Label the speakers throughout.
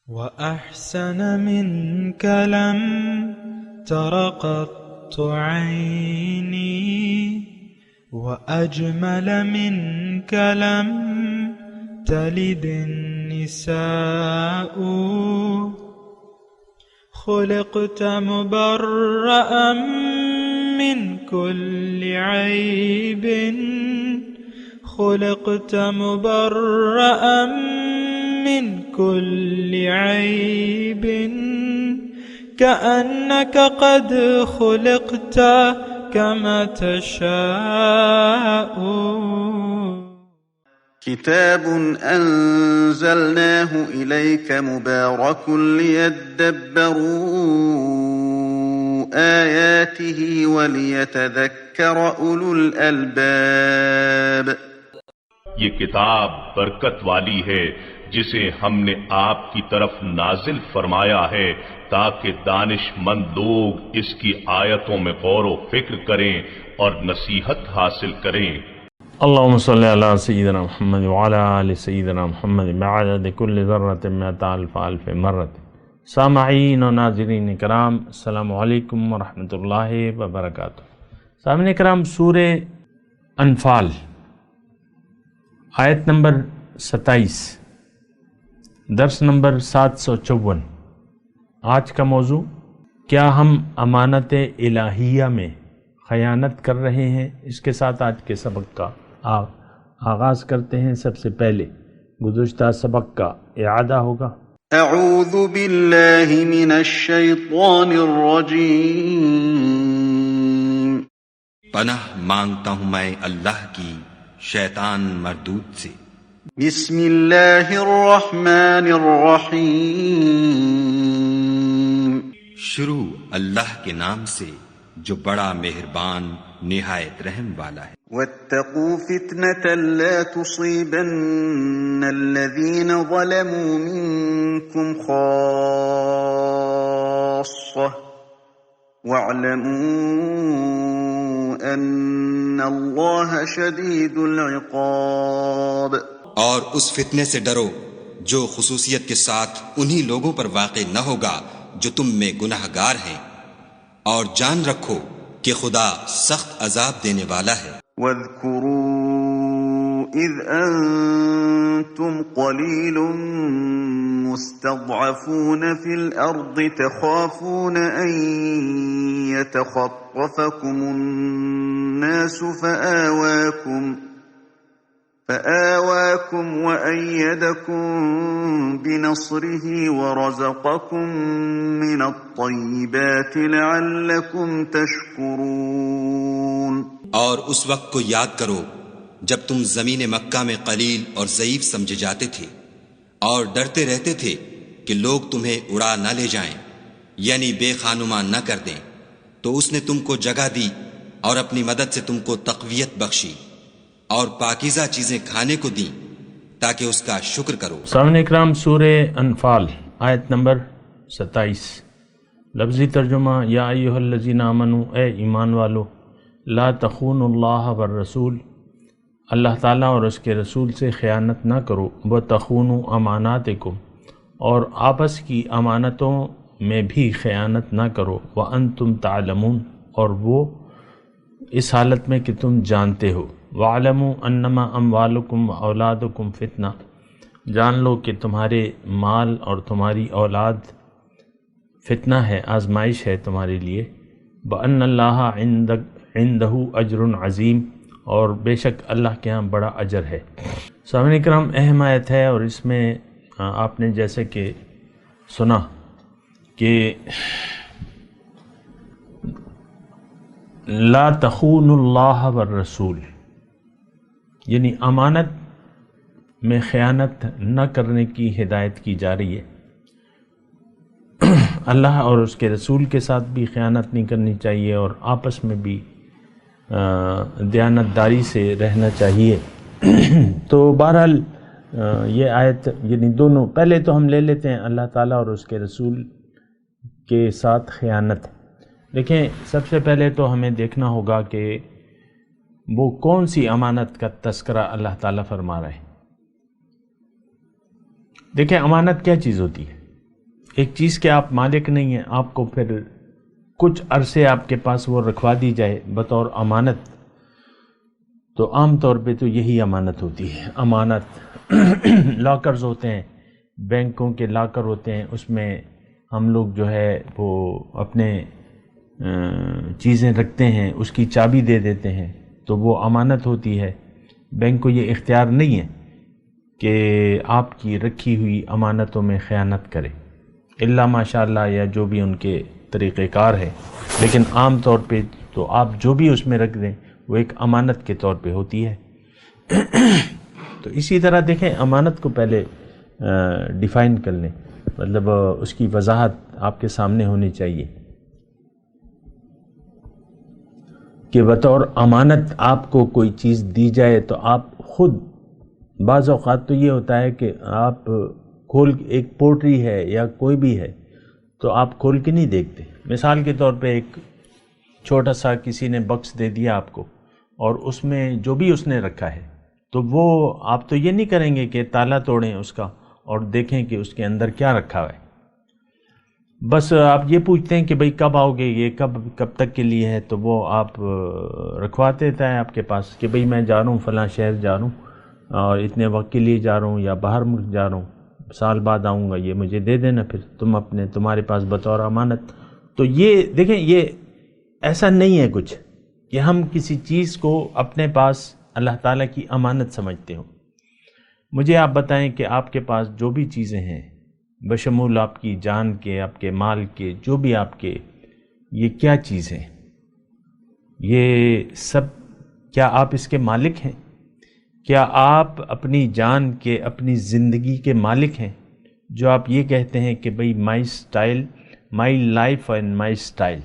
Speaker 1: وأحسن منك لم تر قط عيني وأجمل منك لم تلد النساء خلقت مبرأ من كل عيب خلقت مبرأ من كل عيب كأنك قد خلقت كما تشاء.
Speaker 2: كتاب أنزلناه إليك مبارك ليدبروا آياته وليتذكر أولو الألباب.
Speaker 3: یہ کتاب برکت والی ہے جسے ہم نے آپ کی طرف نازل فرمایا ہے تاکہ دانش مند لوگ اس کی آیتوں میں غور و فکر کریں اور نصیحت حاصل کریں.
Speaker 4: اللهم صل على سيدنا محمد وعلى آل سيدنا محمد بعدد كل ذرة مئة ألف ألف مرة. سامعین و ناظرین کرام، السلام علیکم ورحمۃ اللہ وبرکاتہ. سامعین کرام، سورہ انفال آیت نمبر 27، درس نمبر 754. آج کا موضوع، کیا ہم امانت الہیہ میں خیانت کر رہے ہیں؟ اس کے ساتھ آج کے سبق کا آغاز کرتے ہیں. سب سے پہلے گزشتہ سبق کا اعادہ ہوگا.
Speaker 2: اعوذ باللہ من الشیطان الرجیم.
Speaker 5: پناہ مانگتا ہوں میں اللہ کی شیطان مردود سے.
Speaker 2: بسم اللہ الرحمن الرحیم.
Speaker 5: شروع اللہ کے نام سے جو بڑا مہربان نہایت رحم والا ہے.
Speaker 2: واتقوا فتنة لا تصيبن الذين ظلموا منكم خاصة واعلموا أن الله شديد العقاب.
Speaker 5: اور اس فتنے سے ڈرو جو خصوصیت کے ساتھ انہی لوگوں پر واقع نہ ہوگا جو تم میں گناہگار ہیں، اور جان رکھو کہ خدا سخت عذاب دینے والا ہے.
Speaker 2: واذكروا إذ أنتم قليل مستضعفون في الأرض تخافون أن يتخطفكم الناس فآواكم وأيدكم بنصره ورزقكم من الطيبات لعلكم تشكرون.
Speaker 5: اور اس وقت کو یاد کرو جب تم زمین مکہ میں قلیل اور ضعیف سمجھے جاتے تھے اور ڈرتے رہتے تھے کہ لوگ تمہیں اڑا نہ لے جائیں، یعنی بے خانمان نہ کر دیں، تو اس نے تم کو جگہ دی اور اپنی مدد سے تم کو تقویت بخشی اور پاکیزہ چیزیں کھانے کو دیں تاکہ اس کا شکر کرو.
Speaker 4: سامعین اکرام، سورہ انفال آیت نمبر 27. لفظی ترجمہ: یا ایھا الذین آمنوا، اے ایمان والو، لا تخونوا اللہ والرسول، اللہ تعالیٰ اور اس کے رسول سے خیانت نہ کرو. وتخونوا اماناتکم، اور آپس کی امانتوں میں بھی خیانت نہ کرو. وانتم تعلمون، اور وہ اس حالت میں کہ تم جانتے ہو. وَاعْلَمُوا أَنَّمَا أَمْوَالُكُمْ وَأَوْلَادُكُمْ فِتْنَةٌ، جان لو کہ تمہارے مال اور تمہاری اولاد فتنہ ہے، آزمائش ہے تمہارے لیے. وَأَنَّ اللَّهَ عِندَهُ أَجْرٌ عَظِيمٌ، اور بے شک اللہ کے ہاں بڑا اجر ہے. سامعین کرام، اہم آیت ہے، اور اس میں آپ نے جیسے کہ سنا کہ لا تخونوا اللہ والرسول، یعنی امانت میں خیانت نہ کرنے کی ہدایت کی جا رہی ہے. اللہ اور اس کے رسول کے ساتھ بھی خیانت نہیں کرنی چاہیے، اور آپس میں بھی دیانتداری سے رہنا چاہیے. تو بہرحال یہ آیت یعنی دونوں، پہلے تو ہم لے لیتے ہیں اللہ تعالیٰ اور اس کے رسول کے ساتھ خیانت. دیکھیں، سب سے پہلے تو ہمیں دیکھنا ہوگا کہ وہ کون سی امانت کا تذکرہ اللہ تعالیٰ فرما رہے ہیں. دیکھیں، امانت کیا چیز ہوتی ہے؟ ایک چیز کے آپ مالک نہیں ہیں، آپ کو پھر کچھ عرصے آپ کے پاس وہ رکھوا دی جائے بطور امانت، تو عام طور پہ تو یہی امانت ہوتی ہے۔ امانت لاکرز ہوتے ہیں، بینکوں کے لاکر ہوتے ہیں، اس میں ہم لوگ جو ہے وہ اپنے چیزیں رکھتے ہیں، اس کی چابی دے دیتے ہیں، تو وہ امانت ہوتی ہے۔ بینک کو یہ اختیار نہیں ہے کہ آپ کی رکھی ہوئی امانتوں میں خیانت کرے، الا ماشاء اللہ یا جو بھی ان کے طریقہ کار ہے، لیکن عام طور پہ تو آپ جو بھی اس میں رکھ دیں وہ ایک امانت کے طور پہ ہوتی ہے۔ تو اسی طرح دیکھیں، امانت کو پہلے ڈیفائن کر لیں، مطلب اس کی وضاحت آپ کے سامنے ہونی چاہیے کہ بطور امانت آپ کو کوئی چیز دی جائے تو آپ خود، بعض اوقات تو یہ ہوتا ہے کہ آپ کھول ایک پوٹری ہے یا کوئی بھی ہے تو آپ کھول کے نہیں دیکھتے۔ مثال کے طور پہ ایک چھوٹا سا کسی نے بکس دے دیا آپ کو، اور اس میں جو بھی اس نے رکھا ہے، تو وہ آپ تو یہ نہیں کریں گے کہ تالا توڑیں اس کا اور دیکھیں کہ اس کے اندر کیا رکھا ہوا ہے، بس آپ یہ پوچھتے ہیں کہ بھئی کب آؤ گے، یہ کب تک کے لیے ہے، تو وہ آپ رکھوا دیتا ہے آپ کے پاس کہ بھئی میں جا رہا ہوں فلاں شہر جا رہا ہوں اور اتنے وقت کے لیے جا رہا ہوں، یا باہر ملک جا رہا ہوں، سال بعد آؤں گا، یہ مجھے دے دینا پھر تمہارے پاس بطور امانت۔ تو یہ دیکھیں، یہ ایسا نہیں ہے کچھ کہ ہم کسی چیز کو اپنے پاس اللہ تعالیٰ کی امانت سمجھتے ہوں۔ مجھے آپ بتائیں کہ آپ کے پاس جو بھی چیزیں ہیں، بشمول آپ کی جان کے، آپ کے مال کے، جو بھی آپ کے، یہ کیا چیز ہے؟ یہ سب کیا آپ اس کے مالک ہیں؟ کیا آپ اپنی جان کے، اپنی زندگی کے مالک ہیں؟ جو آپ یہ کہتے ہیں کہ بھئی my style, my life and my style,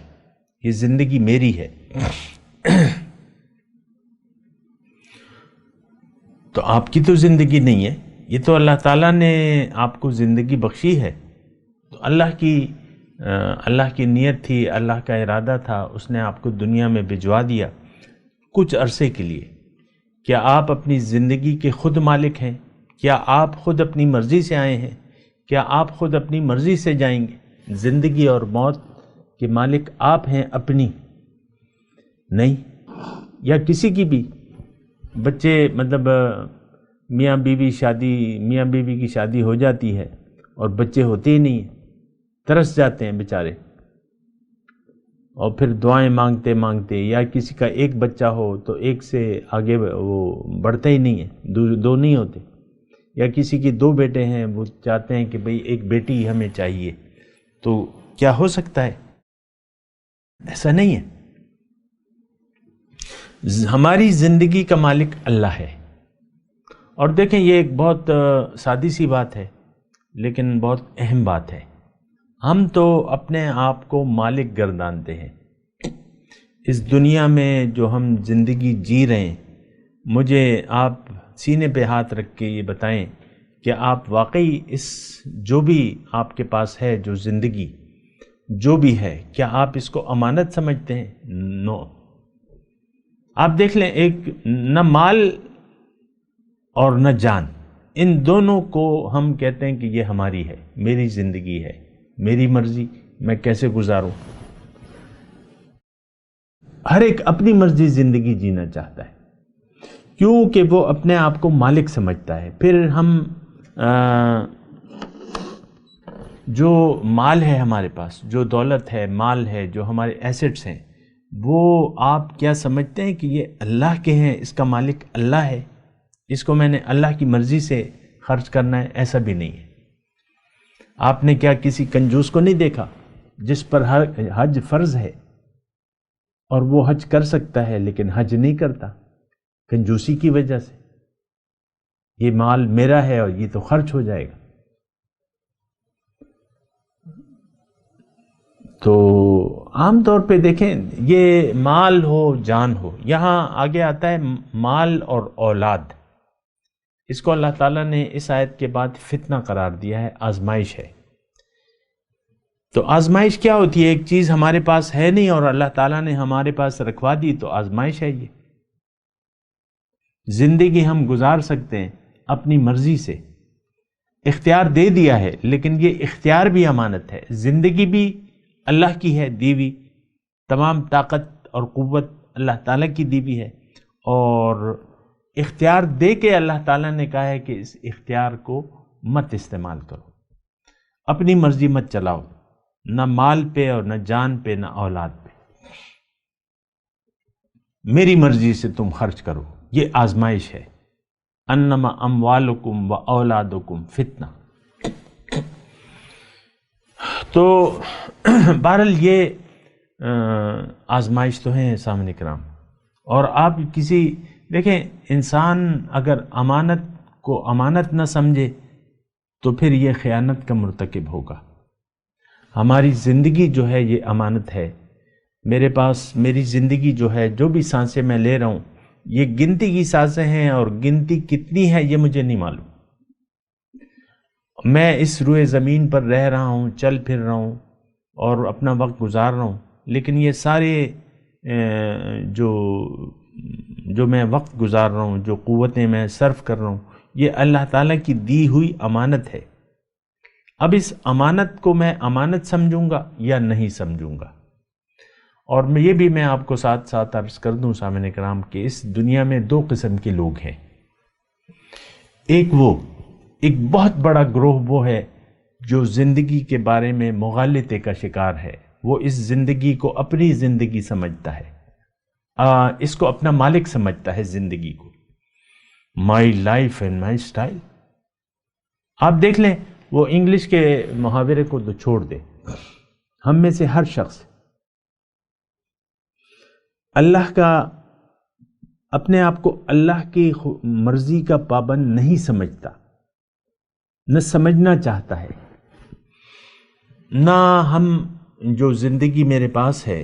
Speaker 4: یہ زندگی میری ہے، تو آپ کی تو زندگی نہیں ہے، یہ تو اللہ تعالیٰ نے آپ کو زندگی بخشی ہے۔ تو اللہ کی نیت تھی، اللہ کا ارادہ تھا، اس نے آپ کو دنیا میں بھجوا دیا کچھ عرصے کے لیے۔ کیا آپ اپنی زندگی کے خود مالک ہیں؟ کیا آپ خود اپنی مرضی سے آئے ہیں؟ کیا آپ خود اپنی مرضی سے جائیں گے؟ زندگی اور موت کے مالک آپ ہیں اپنی؟ نہیں۔ یا کسی کی بھی بچے، مطلب میاں بیوی کی شادی ہو جاتی ہے اور بچے ہوتے ہی نہیں ہیں، ترس جاتے ہیں بیچارے، اور پھر دعائیں مانگتے مانگتے، یا کسی کا ایک بچہ ہو تو ایک سے آگے وہ بڑھتا ہی نہیں ہے، دو نہیں ہوتے، یا کسی کے دو بیٹے ہیں، وہ چاہتے ہیں کہ بھئی ایک بیٹی ہمیں چاہیے، تو کیا ہو سکتا ہے؟ ایسا نہیں ہے۔ ہماری زندگی کا مالک اللہ ہے۔ اور دیکھیں، یہ ایک بہت سادی سی بات ہے لیکن بہت اہم بات ہے۔ ہم تو اپنے آپ کو مالک گردانتے ہیں اس دنیا میں جو ہم زندگی جی رہے ہیں۔ مجھے آپ سینے پہ ہاتھ رکھ کے یہ بتائیں کہ آپ واقعی اس جو بھی آپ کے پاس ہے، جو زندگی جو بھی ہے، کیا آپ اس کو امانت سمجھتے ہیں؟ نو۔ آپ دیکھ لیں، ایک نہ مال اور نہ جان، ان دونوں کو ہم کہتے ہیں کہ یہ ہماری ہے، میری زندگی ہے، میری مرضی، میں کیسے گزاروں۔ ہر ایک اپنی مرضی زندگی جینا چاہتا ہے کیونکہ وہ اپنے آپ کو مالک سمجھتا ہے۔ پھر ہم جو مال ہے ہمارے پاس، جو دولت ہے، مال ہے، جو ہمارے ایسٹس ہیں، وہ آپ کیا سمجھتے ہیں کہ یہ اللہ کے ہیں، اس کا مالک اللہ ہے، اس کو میں نے اللہ کی مرضی سے خرچ کرنا ہے؟ ایسا بھی نہیں ہے۔ آپ نے کیا کسی کنجوس کو نہیں دیکھا جس پر حج فرض ہے اور وہ حج کر سکتا ہے لیکن حج نہیں کرتا کنجوسی کی وجہ سے؟ یہ مال میرا ہے اور یہ تو خرچ ہو جائے گا۔ تو عام طور پہ دیکھیں، یہ مال ہو، جان ہو، یہاں آگے آتا ہے مال اور اولاد۔ اس کو اللہ تعالیٰ نے اس آیت کے بعد فتنہ قرار دیا ہے، آزمائش ہے۔ تو آزمائش کیا ہوتی ہے؟ ایک چیز ہمارے پاس ہے نہیں اور اللہ تعالیٰ نے ہمارے پاس رکھوا دی، تو آزمائش ہے یہ۔ زندگی ہم گزار سکتے ہیں اپنی مرضی سے، اختیار دے دیا ہے، لیکن یہ اختیار بھی امانت ہے، زندگی بھی اللہ کی ہے دی ہوئی، تمام طاقت اور قوت اللہ تعالیٰ کی دی ہوئی ہے، اور اختیار دے کے اللہ تعالیٰ نے کہا ہے کہ اس اختیار کو مت استعمال کرو، اپنی مرضی مت چلاؤ، نہ مال پہ اور نہ جان پہ نہ اولاد پہ، میری مرضی سے تم خرچ کرو، یہ آزمائش ہے۔ انما اموالکم و اولادکم فتنہ۔ تو بہرحال یہ آزمائش تو ہے سامنے کرام، اور آپ دیکھیں انسان اگر امانت کو امانت نہ سمجھے تو پھر یہ خیانت کا مرتکب ہوگا۔ ہماری زندگی جو ہے یہ امانت ہے، میرے پاس میری زندگی جو ہے، جو بھی سانسیں میں لے رہا ہوں، یہ گنتی کی سانسیں ہیں، اور گنتی کتنی ہے یہ مجھے نہیں معلوم۔ میں اس روئے زمین پر رہ رہا ہوں، چل پھر رہا ہوں اور اپنا وقت گزار رہا ہوں، لیکن یہ سارے جو میں وقت گزار رہا ہوں، جو قوتیں میں صرف کر رہا ہوں، یہ اللہ تعالیٰ کی دی ہوئی امانت ہے۔ اب اس امانت کو میں امانت سمجھوں گا یا نہیں سمجھوں گا۔ اور یہ بھی میں آپ کو ساتھ ساتھ عرض کر دوں سامعین کرام کہ اس دنیا میں دو قسم کے لوگ ہیں۔ ایک بہت بڑا گروہ وہ ہے جو زندگی کے بارے میں مغالطے کا شکار ہے، وہ اس زندگی کو اپنی زندگی سمجھتا ہے، اس کو اپنا مالک سمجھتا ہے زندگی کو، مائی لائف اینڈ مائی اسٹائل۔ آپ دیکھ لیں، وہ انگلش کے محاورے کو تو چھوڑ دے، ہم میں سے ہر شخص اللہ کا اپنے آپ کو اللہ کی مرضی کا پابند نہیں سمجھتا، نہ سمجھنا چاہتا ہے، نہ ہم جو زندگی میرے پاس ہے،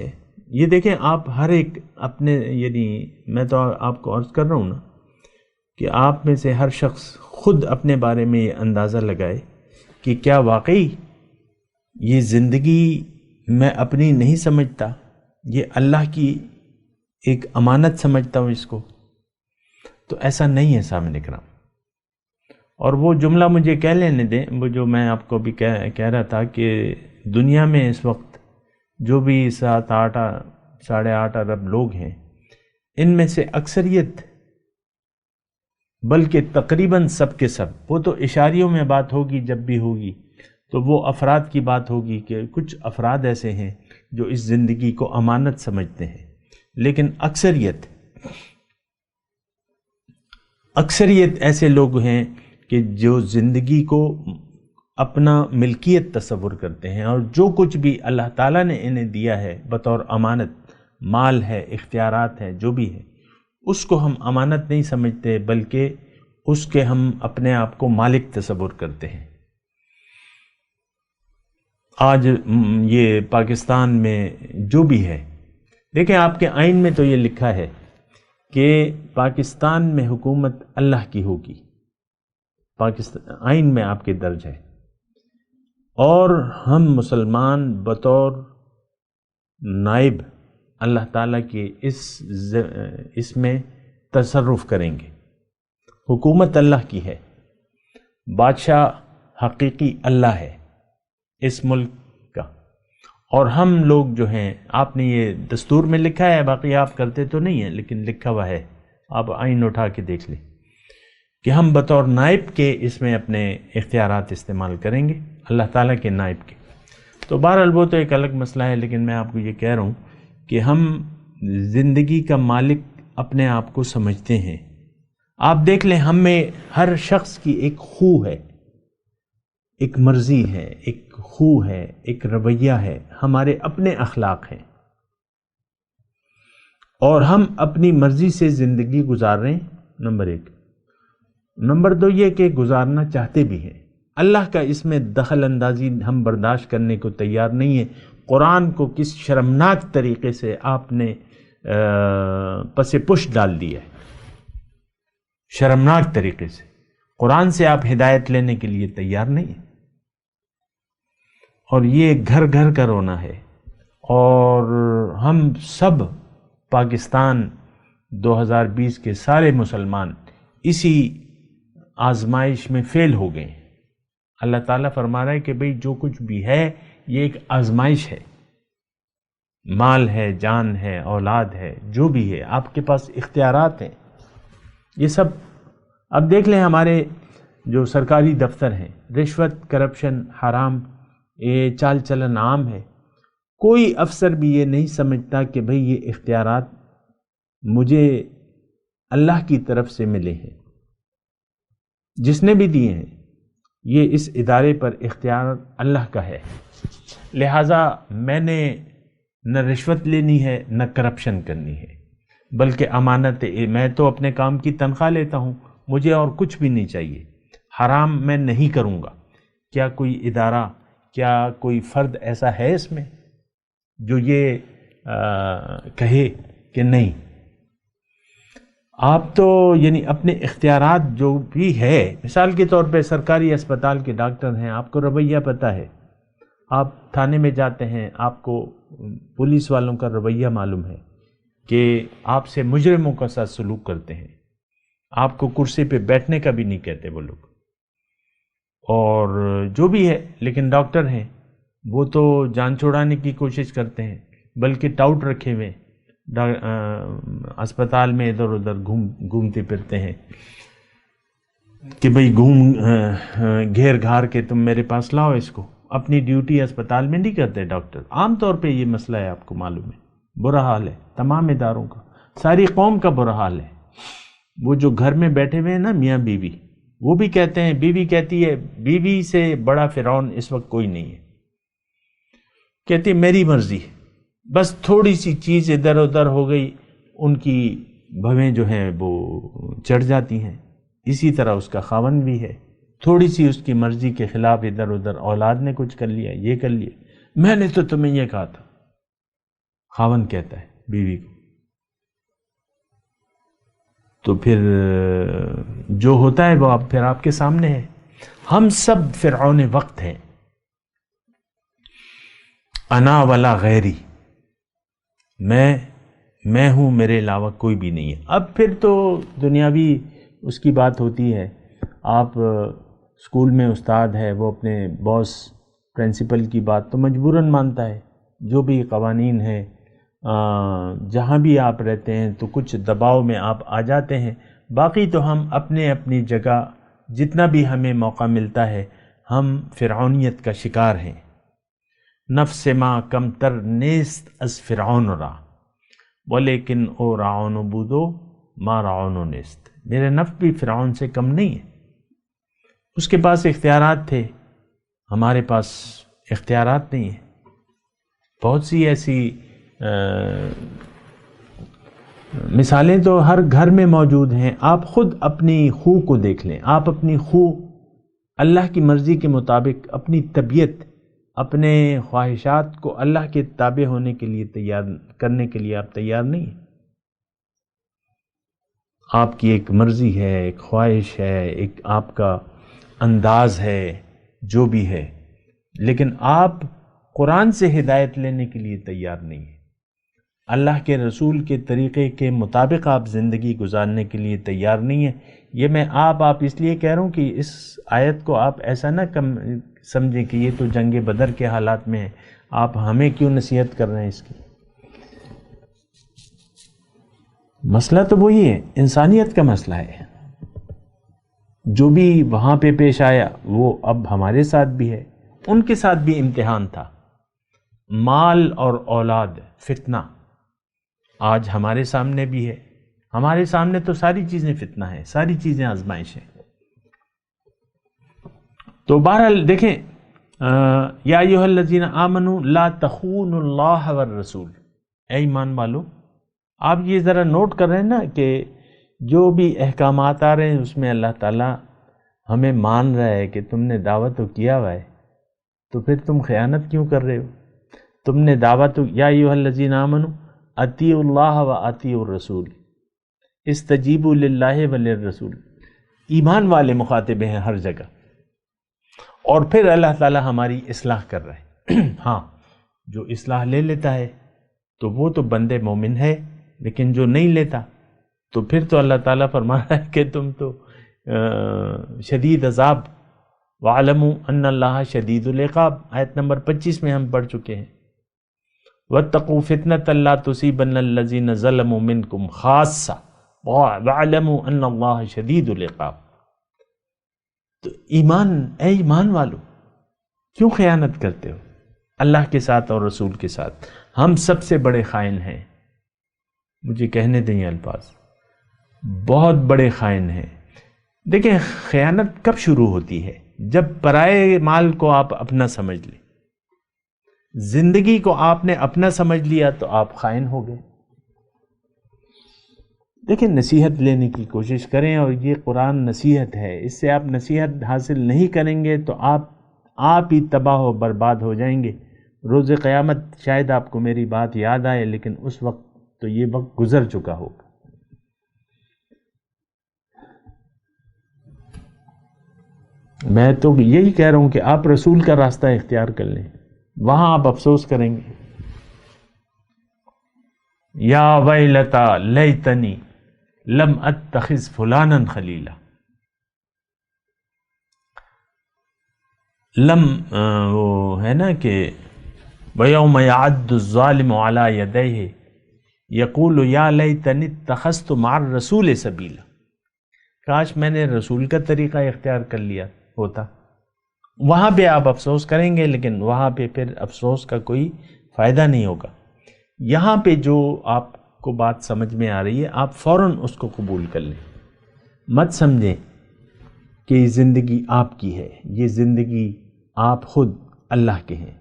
Speaker 4: یہ دیکھیں آپ ہر ایک اپنے، یعنی میں تو آپ کو عرض کر رہا ہوں نا کہ آپ میں سے ہر شخص خود اپنے بارے میں یہ اندازہ لگائے کہ کیا واقعی یہ زندگی میں اپنی نہیں سمجھتا، یہ اللہ کی ایک امانت سمجھتا ہوں اس کو۔ تو ایسا نہیں ہے سامنے کرام۔ اور وہ جملہ مجھے کہہ لینے دیں، وہ جو میں آپ کو بھی کہہ رہا تھا کہ دنیا میں اس وقت جو بھی 7-8 ارب لوگ ہیں، ان میں سے اکثریت، بلکہ تقریباً سب کے سب، وہ تو اشاریوں میں بات ہوگی جب بھی ہوگی تو وہ افراد کی بات ہوگی کہ کچھ افراد ایسے ہیں جو اس زندگی کو امانت سمجھتے ہیں، لیکن اکثریت ایسے لوگ ہیں کہ جو زندگی کو اپنا ملکیت تصور کرتے ہیں، اور جو کچھ بھی اللہ تعالیٰ نے انہیں دیا ہے بطور امانت، مال ہے، اختیارات ہیں، جو بھی ہے، اس کو ہم امانت نہیں سمجھتے، بلکہ اس کے ہم اپنے آپ کو مالک تصور کرتے ہیں۔ آج یہ پاکستان میں جو بھی ہے، دیکھیں آپ کے آئین میں تو یہ لکھا ہے کہ پاکستان میں حکومت اللہ کی ہوگی، آئین میں آپ کے درج ہے، اور ہم مسلمان بطور نائب اللہ تعالیٰ کے اس میں تصرف کریں گے۔ حکومت اللہ کی ہے، بادشاہ حقیقی اللہ ہے اس ملک کا، اور ہم لوگ جو ہیں، آپ نے یہ دستور میں لکھا ہے، باقی آپ کرتے تو نہیں ہیں لیکن لکھا ہوا ہے، آپ آئین اٹھا کے دیکھ لیں کہ ہم بطور نائب کے اس میں اپنے اختیارات استعمال کریں گے، اللہ تعالیٰ کے نائب کے۔ تو بہرحال وہ تو ایک الگ مسئلہ ہے، لیکن میں آپ کو یہ کہہ رہا ہوں کہ ہم زندگی کا مالک اپنے آپ کو سمجھتے ہیں۔ آپ دیکھ لیں، ہم میں ہر شخص کی ایک خو ہے، ایک مرضی ہے، ایک خو ہے، ایک رویہ ہے، ہمارے اپنے اخلاق ہیں، اور ہم اپنی مرضی سے زندگی گزار رہے ہیں، نمبر 1۔ نمبر 2 یہ کہ گزارنا چاہتے بھی ہیں۔ اللہ کا اس میں دخل اندازی ہم برداشت کرنے کو تیار نہیں ہے۔ قرآن کو کس شرمناک طریقے سے آپ نے پس پش ڈال دیا ہے، شرمناک طریقے سے۔ قرآن سے آپ ہدایت لینے کے لیے تیار نہیں ہیں، اور یہ گھر گھر کا رونا ہے، اور ہم سب پاکستان 2020 کے سارے مسلمان اسی آزمائش میں فیل ہو گئے ہیں۔ اللہ تعالیٰ فرما رہا ہے کہ بھئی جو کچھ بھی ہے یہ ایک آزمائش ہے، مال ہے، جان ہے، اولاد ہے، جو بھی ہے آپ کے پاس اختیارات ہیں، یہ سب اب دیکھ لیں ہمارے جو سرکاری دفتر ہیں، رشوت، کرپشن، حرام، یہ چال چلن عام ہے. کوئی افسر بھی یہ نہیں سمجھتا کہ بھئی یہ اختیارات مجھے اللہ کی طرف سے ملے ہیں، جس نے بھی دیے ہیں یہ اس ادارے پر اختیار اللہ کا ہے، لہٰذا میں نے نہ رشوت لینی ہے نہ کرپشن کرنی ہے، بلکہ امانت میں تو اپنے کام کی تنخواہ لیتا ہوں، مجھے اور کچھ بھی نہیں چاہیے، حرام میں نہیں کروں گا. کیا کوئی ادارہ، کیا کوئی فرد ایسا ہے اس میں جو یہ کہے کہ نہیں؟ آپ تو یعنی اپنے اختیارات جو بھی ہے، مثال کے طور پہ سرکاری اسپتال کے ڈاکٹر ہیں، آپ کو رویہ پتہ ہے، آپ تھانے میں جاتے ہیں، آپ کو پولیس والوں کا رویہ معلوم ہے کہ آپ سے مجرموں کا ساتھ سلوک کرتے ہیں، آپ کو کرسی پہ بیٹھنے کا بھی نہیں کہتے وہ لوگ، اور جو بھی ہے. لیکن ڈاکٹر ہیں وہ تو جان چھڑانے کی کوشش کرتے ہیں، بلکہ ٹاؤٹ رکھے ہوئے اسپتال میں ادھر ادھر گھومتے پھرتے ہیں کہ بھئی گھیر گھار کے تم میرے پاس لاؤ اس کو. اپنی ڈیوٹی اسپتال میں نہیں کرتے ڈاکٹر. عام طور پہ یہ مسئلہ ہے، آپ کو معلوم ہے، برا حال ہے تمام اداروں کا، ساری قوم کا برا حال ہے. وہ جو گھر میں بیٹھے ہوئے ہیں نا میاں بیوی، وہ بھی کہتے ہیں، بیوی کہتی ہے بیوی سے بڑا فرعون اس وقت کوئی نہیں ہے، کہتی ہے میری مرضی، بس تھوڑی سی چیز ادھر ادھر ہو گئی ان کی بھویں جو ہیں وہ چڑھ جاتی ہیں. اسی طرح اس کا خاوند بھی ہے، تھوڑی سی اس کی مرضی کے خلاف ادھر ادھر اولاد نے کچھ کر لیا، یہ کر لیا، میں نے تو تمہیں یہ کہا تھا، خاوند کہتا ہے بیوی کو. تو پھر جو ہوتا ہے وہ پھر آپ کے سامنے ہے. ہم سب فرعون وقت ہیں. انا ولا غیری، میں ہوں، میرے علاوہ کوئی بھی نہیں ہے. اب پھر تو دنیاوی اس کی بات ہوتی ہے. آپ اسکول میں استاد ہے، وہ اپنے باس پرنسپل کی بات تو مجبوراً مانتا ہے. جو بھی قوانین ہیں، جہاں بھی آپ رہتے ہیں تو کچھ دباؤ میں آپ آ جاتے ہیں. باقی تو ہم اپنی جگہ جتنا بھی ہمیں موقع ملتا ہے ہم فرعونیت کا شکار ہیں. نفس ما کم تر نیست از فرعون را ولیکن او رعون بودو ما رعون نیست. میرے نفس بھی فرعون سے کم نہیں ہے. اس کے پاس اختیارات تھے، ہمارے پاس اختیارات نہیں ہیں. بہت سی ایسی مثالیں تو ہر گھر میں موجود ہیں. آپ خود اپنی خو کو دیکھ لیں. آپ اپنی خو اللہ کی مرضی کے مطابق، اپنی طبیعت، اپنے خواہشات کو اللہ کے تابع ہونے کے لیے تیار کرنے کے لیے آپ تیار نہیں ہیں. آپ کی ایک مرضی ہے، ایک خواہش ہے، ایک آپ کا انداز ہے، جو بھی ہے، لیکن آپ قرآن سے ہدایت لینے کے لیے تیار نہیں ہیں. اللہ کے رسول کے طریقے کے مطابق آپ زندگی گزارنے کے لیے تیار نہیں ہیں. یہ میں آپ اس لیے کہہ رہا ہوں کہ اس آیت کو آپ ایسا نہ سمجھیں کہ یہ تو جنگ بدر کے حالات میں ہے، آپ ہمیں کیوں نصیحت کر رہے ہیں اس کی. مسئلہ تو وہی ہے، انسانیت کا مسئلہ ہے. جو بھی وہاں پہ پیش آیا وہ اب ہمارے ساتھ بھی ہے. ان کے ساتھ بھی امتحان تھا. مال اور اولاد فتنہ آج ہمارے سامنے بھی ہے. ہمارے سامنے تو ساری چیزیں فتنہ ہیں، ساری چیزیں آزمائش ہیں. تو بہرحال دیکھیں، یا ایھا الذین آمنوا لا تخونوا اللہ والرسول، اے ایمان والو. آپ یہ ذرا نوٹ کر رہے ہیں نا کہ جو بھی احکامات آ رہے ہیں اس میں اللہ تعالیٰ ہمیں مان رہا ہے کہ تم نے دعویٰ تو کیا ہوا ہے، تو پھر تم خیانت کیوں کر رہے ہو؟ تم نے دعویٰ تو، یا ایھا الذین آمنوا اطیعوا اللہ و اطیعوا الرسول استجیبوا للہ وللرسول. ایمان والے مخاطب ہیں ہر جگہ، اور پھر اللہ تعالیٰ ہماری اصلاح کر رہے ہیں. ہاں، جو اصلاح لے لیتا ہے تو وہ تو بندے مومن ہے، لیکن جو نہیں لیتا تو پھر تو اللہ تعالیٰ فرما رہا ہے کہ تم تو شدید عذاب وَاعْلَمُوا أَنَّ اللَّهَ شَدِيدُ الْعِقَابِ، آیت نمبر 25 میں ہم پڑھ چکے ہیں۔ وَاتَّقُوا فِتْنَةً لَا تُصِيبَنَّ الَّذِينَ ظَلَمُوا مِنْكُمْ خَاصَّةً وَاعْلَمُوا أَنَّ اللَّهَ شَدِيدُ الْعِقَابِ۔ تو اے ایمان والو، کیوں خیانت کرتے ہو اللہ کے ساتھ اور رسول کے ساتھ؟ ہم سب سے بڑے خائن ہیں، مجھے کہنے دیں یہ الفاظ، بہت بڑے خائن ہیں۔ دیکھیں خیانت کب شروع ہوتی ہے؟ جب پرائے مال کو آپ اپنا سمجھ لیں، زندگی کو آپ نے اپنا سمجھ لیا تو آپ خائن ہو گئے۔ دیکھیں نصیحت لینے کی کوشش کریں، اور یہ قرآن نصیحت ہے، اس سے آپ نصیحت حاصل نہیں کریں گے تو آپ ہی تباہ و برباد ہو جائیں گے۔ روز قیامت شاید آپ کو میری بات یاد آئے، لیکن اس وقت تو یہ وقت گزر چکا ہوگا۔ میں تو یہی کہہ رہا ہوں کہ آپ رسول کا راستہ اختیار کر لیں، وہاں آپ افسوس کریں گے۔ یا ویلتا لیتنی لم اتخذ فلانا خلیلا، وہ ہے نا کہ وَيَوْمَ يَعَدُّ الظَّالِمُ عَلَى يَدَيْهِ يَقُولُ يَا لَيْتَنِي اتَّخَذْتُ مَعَ الرَّسُولِ سَبِيلًا، کاش میں نے رسول کا طریقہ اختیار کر لیا ہوتا۔ وہاں پہ آپ افسوس کریں گے، لیکن وہاں پہ پھر افسوس کا کوئی فائدہ نہیں ہوگا۔ یہاں پہ جو آپ کو بات سمجھ میں آ رہی ہے، آپ فوراً اس کو قبول کر لیں، مت سمجھیں کہ یہ زندگی آپ کی ہے، یہ زندگی آپ خود اللہ کے ہیں،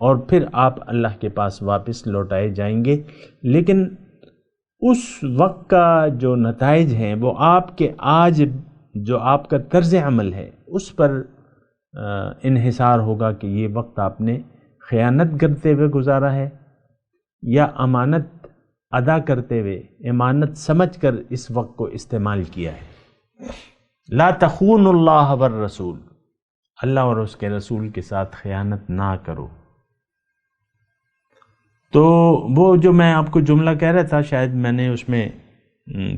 Speaker 4: اور پھر آپ اللہ کے پاس واپس لوٹائے جائیں گے۔ لیکن اس وقت کا جو نتائج ہیں وہ آپ کے آج جو آپ کا طرز عمل ہے اس پر انحصار ہوگا کہ یہ وقت آپ نے خیانت کرتے ہوئے گزارا ہے یا امانت ادا کرتے ہوئے امانت سمجھ کر اس وقت کو استعمال کیا ہے۔ لا تخون اللہ والرسول، اللہ اور اس کے رسول کے ساتھ خیانت نہ کرو۔ تو وہ جو میں آپ کو جملہ کہہ رہا تھا، شاید میں نے اس میں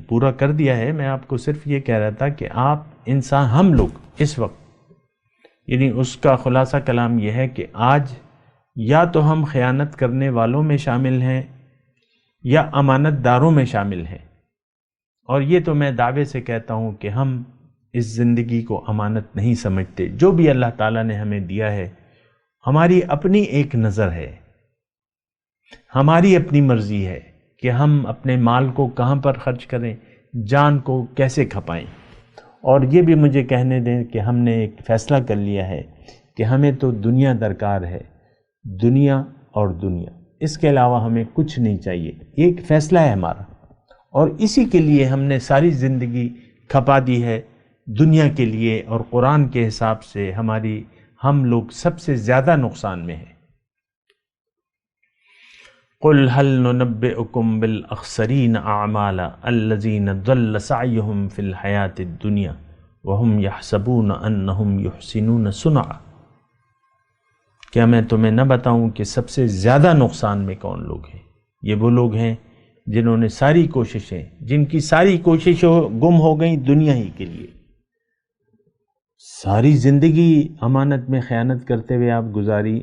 Speaker 4: پورا کر دیا ہے۔ میں آپ کو صرف یہ کہہ رہا تھا کہ آپ انسان، ہم لوگ اس وقت، یعنی اس کا خلاصہ کلام یہ ہے کہ آج یا تو ہم خیانت کرنے والوں میں شامل ہیں یا امانت داروں میں شامل ہیں، اور یہ تو میں دعوے سے کہتا ہوں کہ ہم اس زندگی کو امانت نہیں سمجھتے۔ جو بھی اللہ تعالیٰ نے ہمیں دیا ہے، ہماری اپنی ایک نظر ہے، ہماری اپنی مرضی ہے کہ ہم اپنے مال کو کہاں پر خرچ کریں، جان کو کیسے کھپائیں۔ اور یہ بھی مجھے کہنے دیں کہ ہم نے ایک فیصلہ کر لیا ہے کہ ہمیں تو دنیا درکار ہے، دنیا اور دنیا، اس کے علاوہ ہمیں کچھ نہیں چاہیے۔ ایک فیصلہ ہے ہمارا، اور اسی کے لیے ہم نے ساری زندگی کھپا دی ہے دنیا کے لیے، اور قرآن کے حساب سے ہم لوگ سب سے زیادہ نقصان میں ہیں۔ قُلْ هَلْ نُنَبِّئُكُمْ بِالْأَخْسَرِينَ أَعْمَالًا الَّذِينَ ضَلَّ سَعْيُهُمْ فِي الْحَيَاةِ الدُّنْيَا وَهُمْ يَحْسَبُونَ أَنَّهُمْ يُحْسِنُونَ صُنْعًا، کیا میں تمہیں نہ بتاؤں کہ سب سے زیادہ نقصان میں کون لوگ ہیں؟ یہ وہ لوگ ہیں جنہوں نے ساری کوششیں، جن کی ساری کوششیں گم ہو گئیں دنیا ہی کے لیے، ساری زندگی امانت میں خیانت کرتے ہوئے آپ گزاری،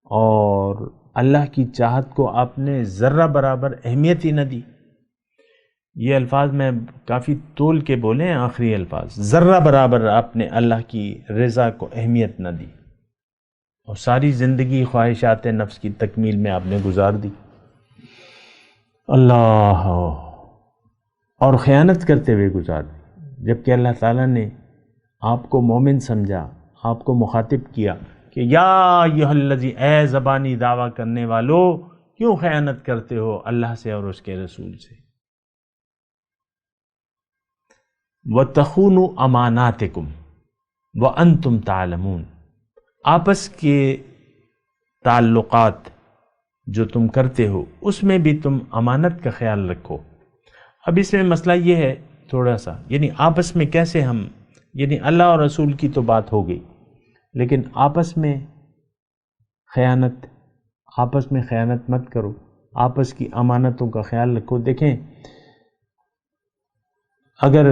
Speaker 4: اور اللہ کی چاہت کو آپ نے ذرہ برابر اہمیت ہی نہ دی۔ یہ الفاظ میں کافی طول کے بولے ہیں، آخری الفاظ، ذرہ برابر آپ نے اللہ کی رضا کو اہمیت نہ دی، اور ساری زندگی خواہشات نفس کی تکمیل میں آپ نے گزار دی۔ اللہ، اور خیانت کرتے ہوئے گزار دی، جبکہ اللہ تعالیٰ نے آپ کو مومن سمجھا، آپ کو مخاطب کیا کہ یا ایھا الذی، اے زبانی دعویٰ کرنے والو، کیوں خیانت کرتے ہو اللہ سے اور اس کے رسول سے؟ وَتَخُونُوا أَمَانَاتِكُمْ وَأَنْتُمْ تَعْلَمُونَ، آپس کے تعلقات جو تم کرتے ہو اس میں بھی تم امانت کا خیال رکھو۔ اب اس میں مسئلہ یہ ہے تھوڑا سا، یعنی آپس میں کیسے ہم، یعنی اللہ اور رسول کی تو بات ہو گئی، لیکن آپس میں خیانت مت کرو، آپس کی امانتوں کا خیال رکھو۔ دیکھیں اگر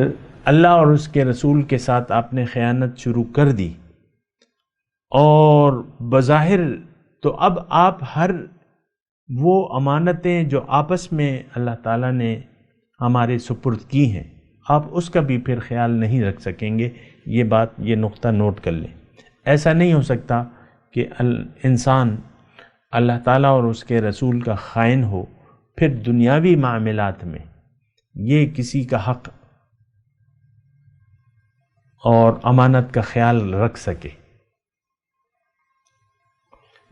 Speaker 4: اللہ اور اس کے رسول کے ساتھ آپ نے خیانت شروع کر دی اور بظاہر تو اب آپ ہر وہ امانتیں جو آپس میں اللہ تعالیٰ نے ہمارے سپرد کی ہیں، آپ اس کا بھی پھر خیال نہیں رکھ سکیں گے۔ یہ نقطہ نوٹ کر لیں۔ ایسا نہیں ہو سکتا کہ انسان اللہ تعالیٰ اور اس کے رسول کا خائن ہو، پھر دنیاوی معاملات میں یہ کسی کا حق اور امانت کا خیال رکھ سکے۔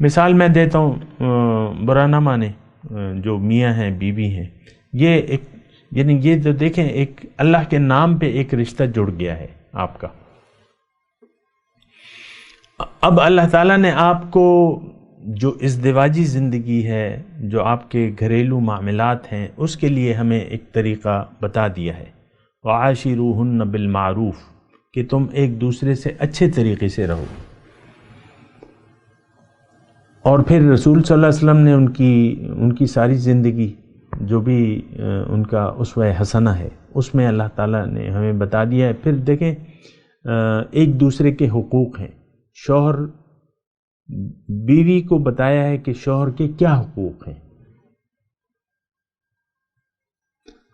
Speaker 4: مثال میں دیتا ہوں، برا نہ مانے جو میاں ہیں بیوی ہیں، یہ جو دیکھیں ایک اللہ کے نام پہ ایک رشتہ جڑ گیا ہے آپ کا۔ اب اللہ تعالیٰ نے آپ کو جو ازدواجی زندگی ہے، جو آپ کے گھریلو معاملات ہیں، اس کے لیے ہمیں ایک طریقہ بتا دیا ہے، وعاشروہن بالمعروف، کہ تم ایک دوسرے سے اچھے طریقے سے رہو۔ اور پھر رسول صلی اللہ علیہ وسلم نے ان کی ساری زندگی جو بھی ان کا اسوہ حسنہ ہے، اس میں اللہ تعالیٰ نے ہمیں بتا دیا ہے۔ پھر دیکھیں ایک دوسرے کے حقوق ہیں، شوہر بیوی کو بتایا ہے کہ شوہر کے کیا حقوق ہیں۔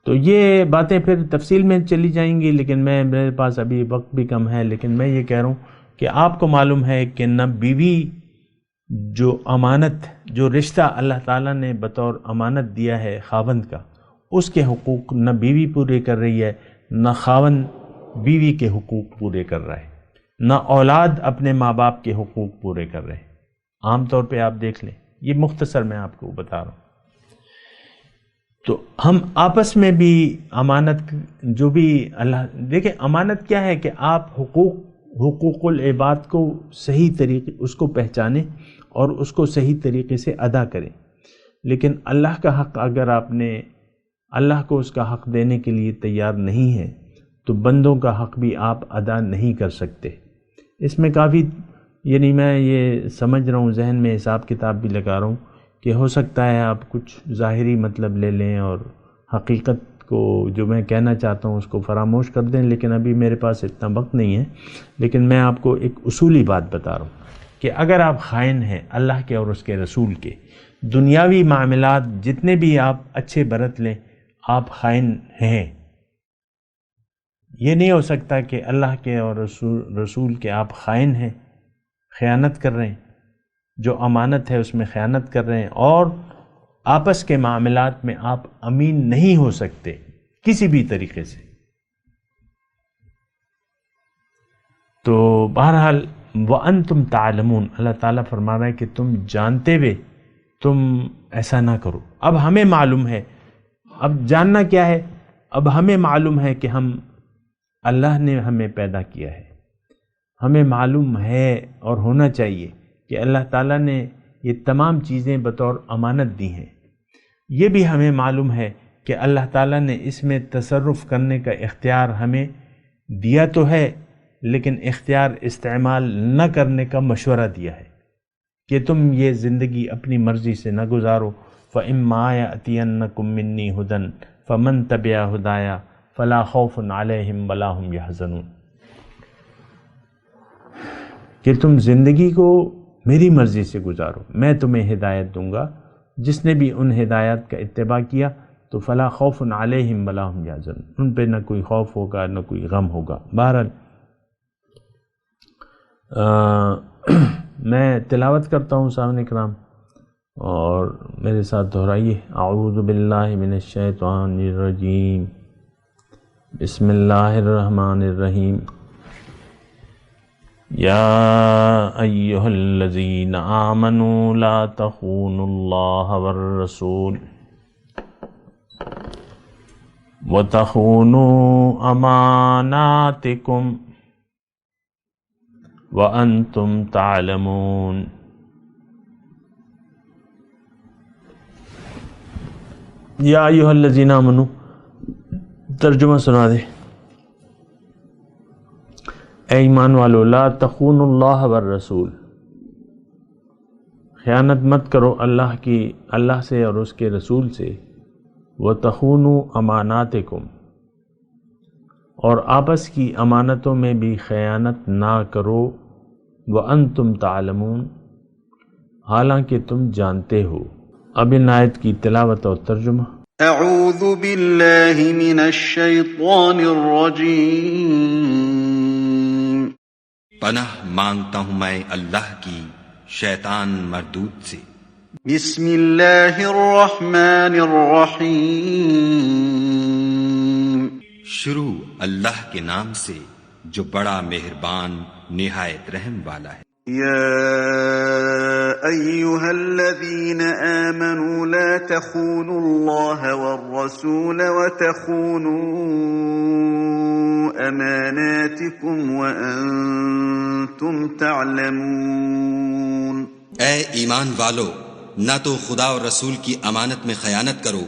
Speaker 4: تو یہ باتیں پھر تفصیل میں چلی جائیں گی، لیکن میرے پاس ابھی وقت بھی کم ہے، لیکن میں یہ کہہ رہا ہوں کہ آپ کو معلوم ہے کہ نہ بیوی جو امانت، جو رشتہ اللہ تعالیٰ نے بطور امانت دیا ہے خاوند کا، اس کے حقوق نہ بیوی پورے کر رہی ہے، نہ خاوند بیوی کے حقوق پورے کر رہا ہے، نہ اولاد اپنے ماں باپ کے حقوق پورے کر رہے ہیں۔ عام طور پہ آپ دیکھ لیں، یہ مختصر میں آپ کو بتا رہا ہوں۔ تو ہم آپس میں بھی امانت جو بھی اللہ دیکھیں، امانت کیا ہے کہ آپ حقوق العباد کو صحیح طریقے اس کو پہچانیں اور اس کو صحیح طریقے سے ادا کریں۔ لیکن اللہ کا حق اگر آپ نے اللہ کو اس کا حق دینے کے لیے تیار نہیں ہے تو بندوں کا حق بھی آپ ادا نہیں کر سکتے۔ اس میں کافی میں یہ سمجھ رہا ہوں، ذہن میں حساب کتاب بھی لگا رہا ہوں کہ ہو سکتا ہے آپ کچھ ظاہری مطلب لے لیں اور حقیقت کو جو میں کہنا چاہتا ہوں اس کو فراموش کر دیں، لیکن ابھی میرے پاس اتنا وقت نہیں ہے۔ لیکن میں آپ کو ایک اصولی بات بتا رہا ہوں کہ اگر آپ خائن ہیں اللہ کے اور اس کے رسول کے، دنیاوی معاملات جتنے بھی آپ اچھے برت لیں، آپ خائن ہیں۔ یہ نہیں ہو سکتا کہ اللہ کے اور رسول کے آپ خائن ہیں، خیانت کر رہے ہیں، جو امانت ہے اس میں خیانت کر رہے ہیں، اور آپس کے معاملات میں آپ امین نہیں ہو سکتے کسی بھی طریقے سے۔ تو بہرحال وَأَنْتُمْ تَعْلَمُونَ، اللہ تعالیٰ فرما رہا ہے کہ تم جانتے ہوئے تم ایسا نہ کرو۔ اب ہمیں معلوم ہے، اب جاننا کیا ہے؟ اب ہمیں معلوم ہے کہ اللہ نے ہمیں پیدا کیا ہے، ہمیں معلوم ہے اور ہونا چاہیے کہ اللہ تعالیٰ نے یہ تمام چیزیں بطور امانت دی ہیں۔ یہ بھی ہمیں معلوم ہے کہ اللہ تعالیٰ نے اس میں تصرف کرنے کا اختیار ہمیں دیا تو ہے، لیکن اختیار استعمال نہ کرنے کا مشورہ دیا ہے کہ تم یہ زندگی اپنی مرضی سے نہ گزارو۔ فَإِمَّا يَأْتِيَنَّكُم مِّنِّي هُدًى فَمَن تَبِعَ هُدَايَ فَلَا خَوْفٌ عَلَيْهِمْ وَلَا هُمْ يَحْزَنُونَ، کہ تم زندگی کو میری مرضی سے گزارو، میں تمہیں ہدایت دوں گا، جس نے بھی ان ہدایات کا اتباع کیا تو فلا خوف علیہم ولا ہم یحزنون، ان پہ نہ کوئی خوف ہوگا نہ کوئی غم ہوگا۔ بہرحال میں تلاوت کرتا ہوں سامنے کرام، اور میرے ساتھ دہرائیے، اعوذ باللہ من الشیطان الرجیم، بسم اللہ الرحمن الرحیم، یا ایہا الذین آمنوا لا تخونوا اللہ والرسول وتخونوا اماناتکم وانتم تعلمون۔ یا ایہا الذین آمنوا، ترجمہ سنا دے۔ اے ایمان والو، لا تخونوا اللہ والرسول، خیانت مت کرو اللہ سے اور اس کے رسول سے، وتخونوا اماناتکم، اور آپس کی امانتوں میں بھی خیانت نہ کرو، وَأَنْتُمْ تَعْلَمُونَ، حالانکہ تم جانتے ہو۔ اب ان آیت کی تلاوت اور ترجمہ۔
Speaker 2: اعوذ باللہ من الشیطان الرجیم،
Speaker 5: پناہ مانگتا ہوں میں اللہ کی شیطان مردود سے۔
Speaker 2: بسم اللہ الرحمن الرحیم،
Speaker 5: شروع اللہ کے نام سے جو بڑا مہربان نہایت رحم والا ہے۔
Speaker 2: یا ایہا الذین آمنوا لا تخونوا اللہ والرسول وتخونوا اماناتکم وانتم تعلمون۔
Speaker 5: اے ایمان والو، نہ تو خدا اور رسول کی امانت میں خیانت کرو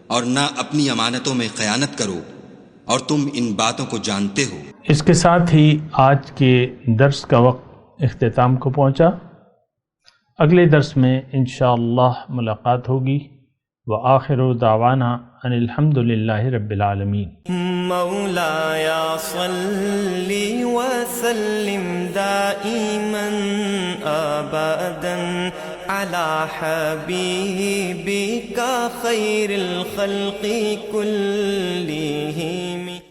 Speaker 5: اور نہ اپنی امانتوں میں خیانت کرو، اور تم ان باتوں کو جانتے ہو۔
Speaker 4: اس کے ساتھ ہی آج کے درس کا وقت اختتام کو پہنچا۔ اگلے درس میں انشاءاللہ ملاقات ہوگی۔ وآخر دعوانا ان الحمد للہ رب العالمین۔
Speaker 6: مولاي صل وسلم دائما ابدا على حبيبك خير الخلق كلهم۔